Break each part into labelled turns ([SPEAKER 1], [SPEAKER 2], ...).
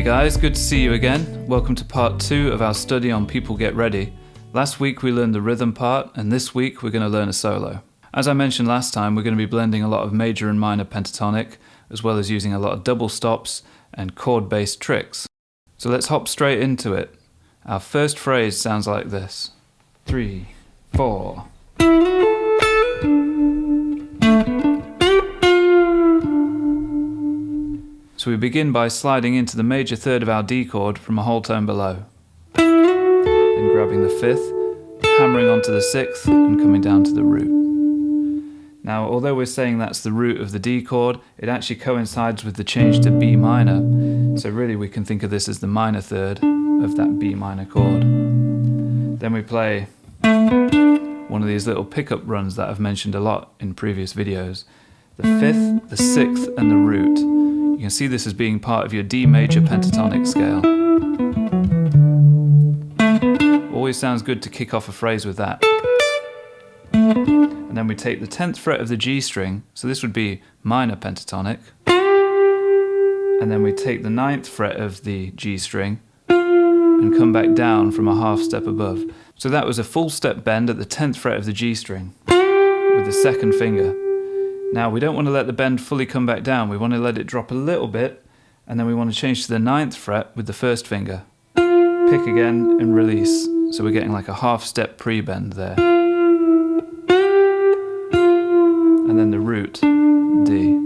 [SPEAKER 1] Hey guys, good to see you again. Welcome to part 2 of our study on People Get Ready. Last week we learned the rhythm part, and this week we're going to learn a solo. As I mentioned last time, we're going to be blending a lot of major and minor pentatonic, as well as using a lot of double stops and chord-based tricks. So let's hop straight into it. Our first phrase sounds like this. 3, 4. So we begin by sliding into the major third of our D chord from a whole tone below. Then grabbing the 5th, hammering onto the 6th and coming down to the root. Now, although we're saying that's the root of the D chord, it actually coincides with the change to B minor. So really we can think of this as the minor third of that B minor chord. Then we play one of these little pickup runs that I've mentioned a lot in previous videos. The 5th, the 6th and the root. You can see this as being part of your D major pentatonic scale. Always sounds good to kick off a phrase with that. And then we take the 10th fret of the G string, so this would be minor pentatonic. And then we take the 9th fret of the G string and come back down from a half step above. So that was a full step bend at the 10th fret of the G string with the second finger. Now we don't want to let the bend fully come back down, we want to let it drop a little bit, and then we want to change to the 9th fret with the first finger. Pick again and release, so we're getting like a half step pre-bend there. And then the root, D.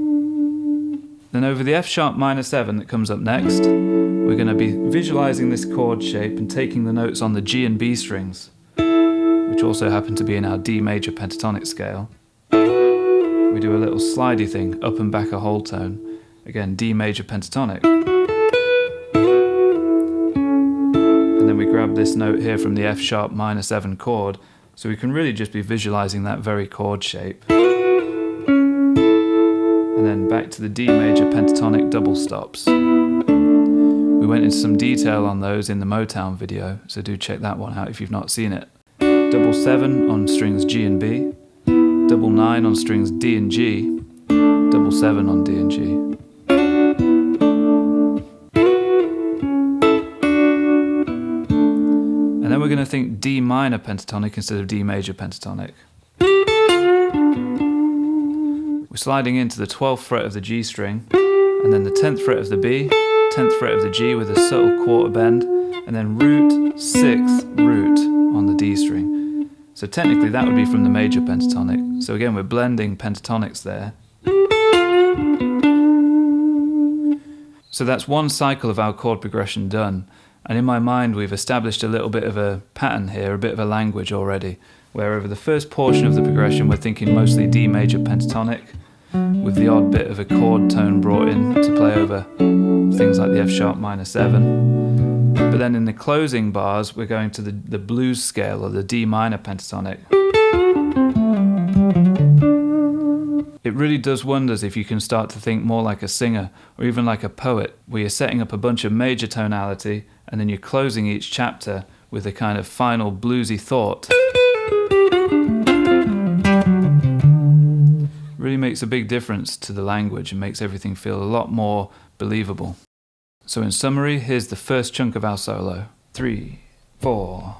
[SPEAKER 1] Then over the F sharp minor 7 that comes up next, we're going to be visualizing this chord shape and taking the notes on the G and B strings, which also happen to be in our D major pentatonic scale. We do a little slidey thing, up and back a whole tone. Again, D major pentatonic. And then we grab this note here from the F sharp minor 7 chord, so we can really just be visualizing that very chord shape. And then back to the D major pentatonic double stops. We went into some detail on those in the Motown video, so do check that one out if you've not seen it. Double 7 on strings G and B. Double 9 on strings D and G, double 7 on D and G. And then we're going to think D minor pentatonic instead of D major pentatonic. We're sliding into the 12th fret of the G string, and then the 10th fret of the B, 10th fret of the G with a subtle quarter bend, and then root, 6th, root on the D string. So technically that would be from the major pentatonic. So again, we're blending pentatonics there. So that's one cycle of our chord progression done. And in my mind, we've established a little bit of a pattern here, a bit of a language already, where over the first portion of the progression, we're thinking mostly D major pentatonic, with the odd bit of a chord tone brought in to play over things like the F sharp minor 7. But then in the closing bars, we're going to the blues scale, or the D minor pentatonic. It really does wonders if you can start to think more like a singer, or even like a poet, where you're setting up a bunch of major tonality, and then you're closing each chapter with a kind of final bluesy thought. Really makes a big difference to the language and makes everything feel a lot more believable. So in summary, here's the first chunk of our solo. 3, 4.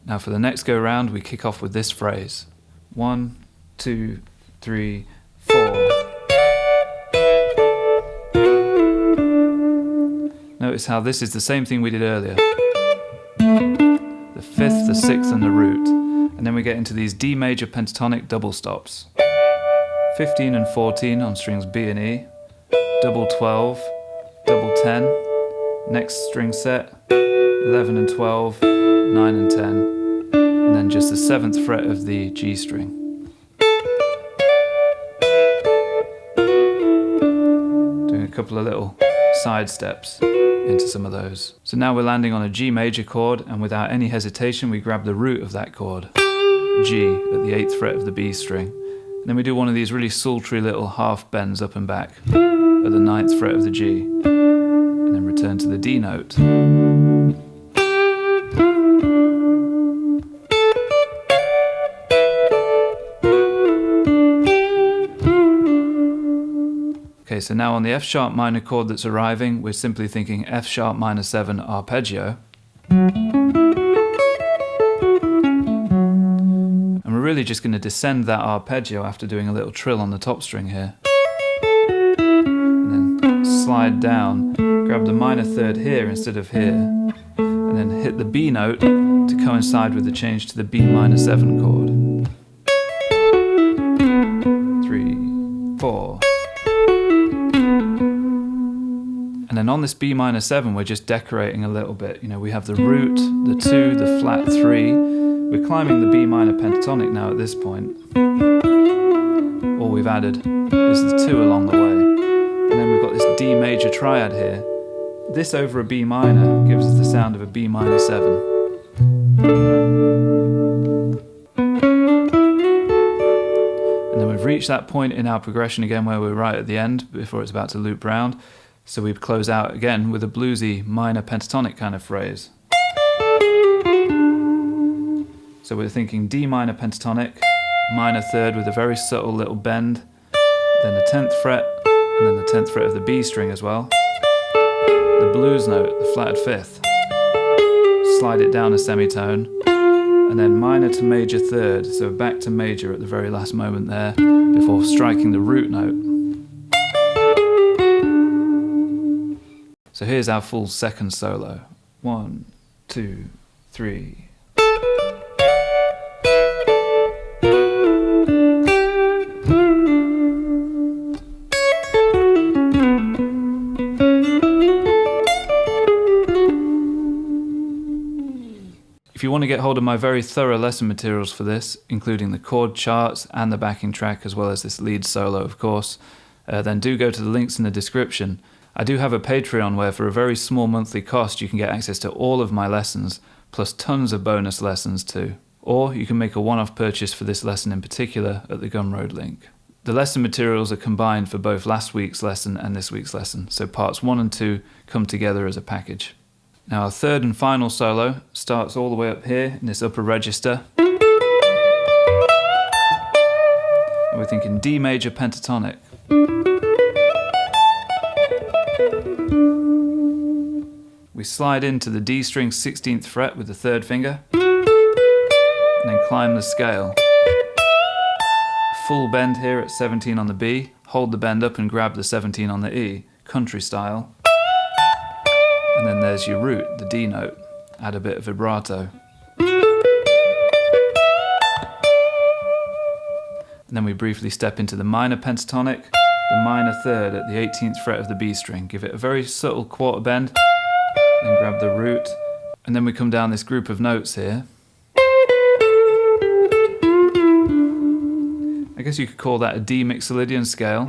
[SPEAKER 1] Now for the next go round, we kick off with this phrase. 1, 2, 3, 4. Notice how this is the same thing we did earlier. The 5th, the 6th and the root. And then we get into these D major pentatonic double stops. 15 and 14 on strings B and E. Double 12, double 10. Next string set, 11 and 12, 9 and 10. And then just the 7th fret of the G string. Doing a couple of little side steps into some of those. So now we're landing on a G major chord, and without any hesitation we grab the root of that chord, G, at the 8th fret of the B string. And then we do one of these really sultry little half bends up and back at the 9th fret of the G. And and then return to the D note. Okay, so now on the F sharp minor chord that's arriving, we're simply thinking F sharp minor 7 arpeggio. And we're really just going to descend that arpeggio after doing a little trill on the top string here. And then slide down, grab the minor third here instead of here, and then hit the B note to coincide with the change to the B minor 7 chord. 3, 4. And then on this B minor 7, we're just decorating a little bit. You know, we have the root, the 2, the flat 3. We're climbing the B minor pentatonic now at this point. All we've added is the 2 along the way. And then we've got this D major triad here. This over a B minor gives us the sound of a B minor 7. And then we've reached that point in our progression again where we're right at the end before it's about to loop round. So we close out again with a bluesy minor pentatonic kind of phrase. So we're thinking D minor pentatonic, minor third with a very subtle little bend, then the 10th fret, and then the 10th fret of the B string as well. The blues note, the flatted 5th. Slide it down a semitone, and then minor to major third, so back to major at the very last moment there, before striking the root note. So here's our full second solo. 1, 2, 3. If you want to get hold of my very thorough lesson materials for this, including the chord charts and the backing track as well as this lead solo of course, then do go to the links in the description. I do have a Patreon where for a very small monthly cost you can get access to all of my lessons, plus tons of bonus lessons too. Or you can make a one-off purchase for this lesson in particular at the Gumroad link. The lesson materials are combined for both last week's lesson and this week's lesson, so parts 1 and 2 come together as a package. Now our third and final solo starts all the way up here in this upper register. And we're thinking D major pentatonic. We slide into the D string 16th fret with the 3rd finger, and then climb the scale. A full bend here at 17 on the B, hold the bend up and grab the 17 on the E, country style. And then there's your root, the D note, add a bit of vibrato. And then we briefly step into the minor pentatonic, the minor third at the 18th fret of the B string, give it a very subtle quarter bend, then grab the root, and then we come down this group of notes here. I guess you could call that a D mixolydian scale,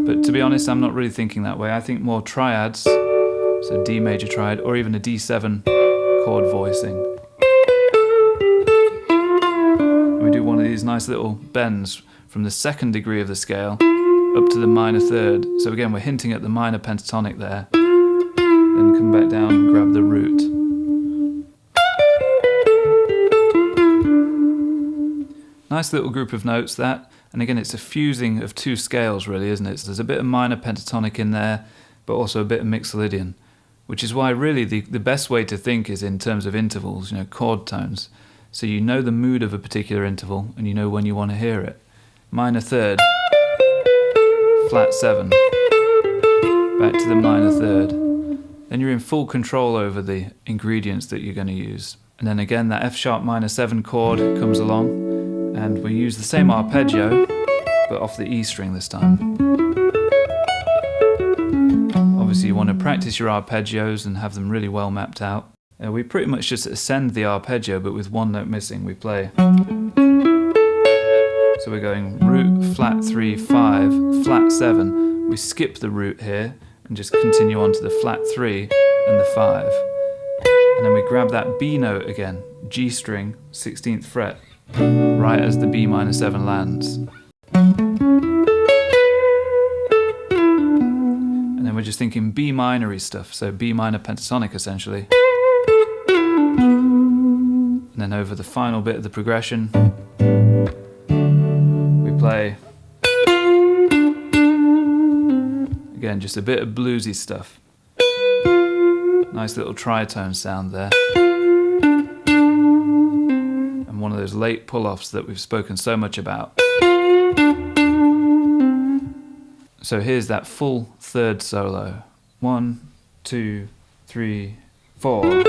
[SPEAKER 1] but to be honest I'm not really thinking that way. I think more triads, so D major triad, or even a D7 chord voicing. And we do one of these nice little bends from the 2nd degree of the scale up to the minor third, so again we're hinting at the minor pentatonic there. Then come back down and grab the root. Nice little group of notes that, and again it's a fusing of 2 scales really, isn't it? So there's a bit of minor pentatonic in there, but also a bit of mixolydian, which is why really the best way to think is in terms of intervals, you know, chord tones. So you know the mood of a particular interval and you know when you want to hear it. Minor third, flat 7, back to the minor third. Then you're in full control over the ingredients that you're going to use. And then again that F sharp minor 7 chord comes along and we use the same arpeggio but off the E string this time. Obviously you want to practice your arpeggios and have them really well mapped out. We pretty much just ascend the arpeggio but with 1 note missing we play. So we're going root, flat 3, 5, flat 7. We skip the root here and just continue on to the flat 3 and the 5. And then we grab that B note again, G string, 16th fret, right as the B minor 7 lands. And then we're we're just thinking B minor-y stuff, so B minor pentatonic essentially. And then over the final bit of the progression, we play, again, just a bit of bluesy stuff. Nice little tritone sound there. And one of those late pull-offs that we've spoken so much about. So here's that full third solo. 1, 2, 3, 4.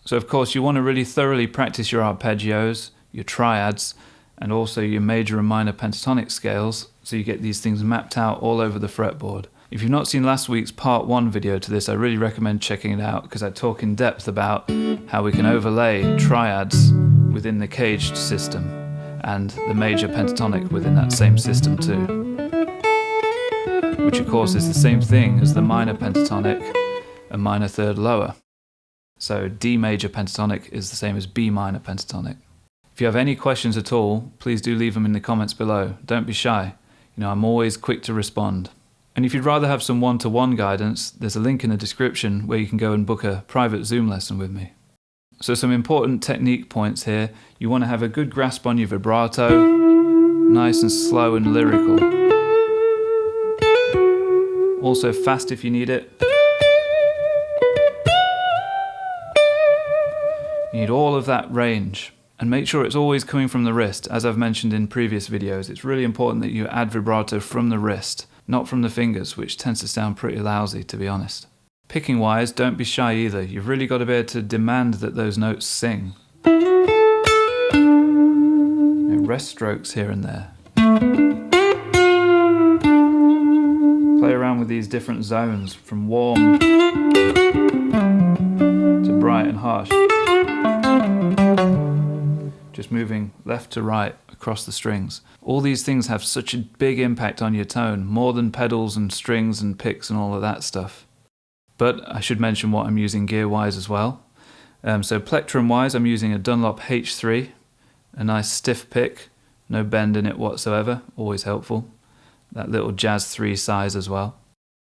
[SPEAKER 1] So of course you want to really thoroughly practice your arpeggios, your triads, and also your major and minor pentatonic scales, so you get these things mapped out all over the fretboard. If you've not seen last week's part 1 video to this, I really recommend checking it out, because I talk in depth about how we can overlay triads within the caged system and the major pentatonic within that same system too. Which of course is the same thing as the minor pentatonic and minor third lower. So D major pentatonic is the same as B minor pentatonic. If you have any questions at all, please do leave them in the comments below. Don't be shy. I'm always quick to respond. And if you'd rather have some one-to-one guidance, there's a link in the description where you can go and book a private Zoom lesson with me. So some important technique points here. You want to have a good grasp on your vibrato, nice and slow and lyrical. Also fast if you need it. You need all of that range, and make sure it's always coming from the wrist. As I've mentioned in previous videos, it's really important that you add vibrato from the wrist, not from the fingers, which tends to sound pretty lousy, to be honest. Picking wise, don't be shy either. You've really got to be able to demand that those notes sing. Rest strokes here and there. Play around with these different zones, from warm to bright and harsh. Just moving left to right across the strings. All these things have such a big impact on your tone, more than pedals and strings and picks and all of that stuff. But I should mention what I'm using gear-wise as well. So plectrum-wise, I'm using a Dunlop H3, a nice stiff pick, no bend in it whatsoever, always helpful. That little Jazz 3 size as well.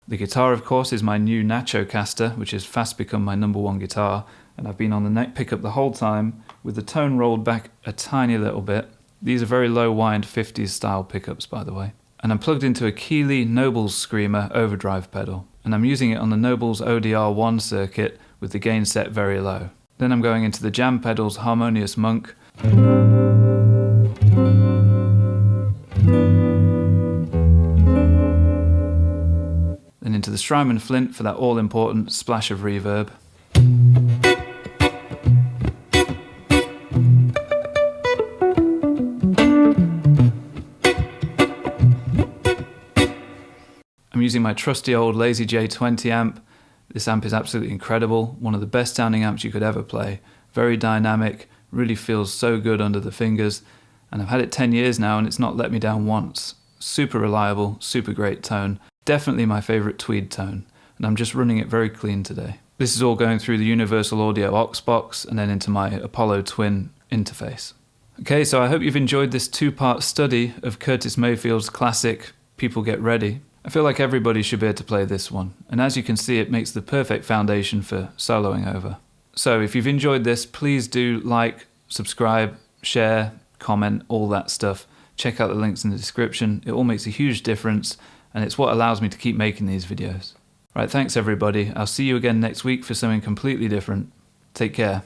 [SPEAKER 1] The guitar, of course, is my new Nacho Caster, which has fast become my #1 guitar, and I've been on the neck pickup the whole time, with the tone rolled back a tiny little bit. These are very low wind 50s style pickups, by the way. And I'm plugged into a Keeley Nobles Screamer overdrive pedal, and I'm using it on the Nobles ODR1 circuit with the gain set very low. Then I'm going into the Jam Pedals Harmonious Monk, then into the Strymon Flint for that all-important splash of reverb. I'm using my trusty old Lazy J20 amp. This amp is absolutely incredible, one of the best sounding amps you could ever play. Very dynamic, really feels so good under the fingers, and I've had it 10 years now and it's not let me down once. Super reliable, super great tone, definitely my favourite tweed tone, and I'm just running it very clean today. This is all going through the Universal Audio aux box and then into my Apollo Twin interface. Okay, so I hope you've enjoyed this 2-part study of Curtis Mayfield's classic People Get Ready. I feel like everybody should be able to play this one, and as you can see, it makes the perfect foundation for soloing over. So if you've enjoyed this, please do like, subscribe, share, comment, all that stuff. Check out the links in the description. It all makes a huge difference, and it's what allows me to keep making these videos. Right, thanks everybody. I'll see you again next week for something completely different. Take care.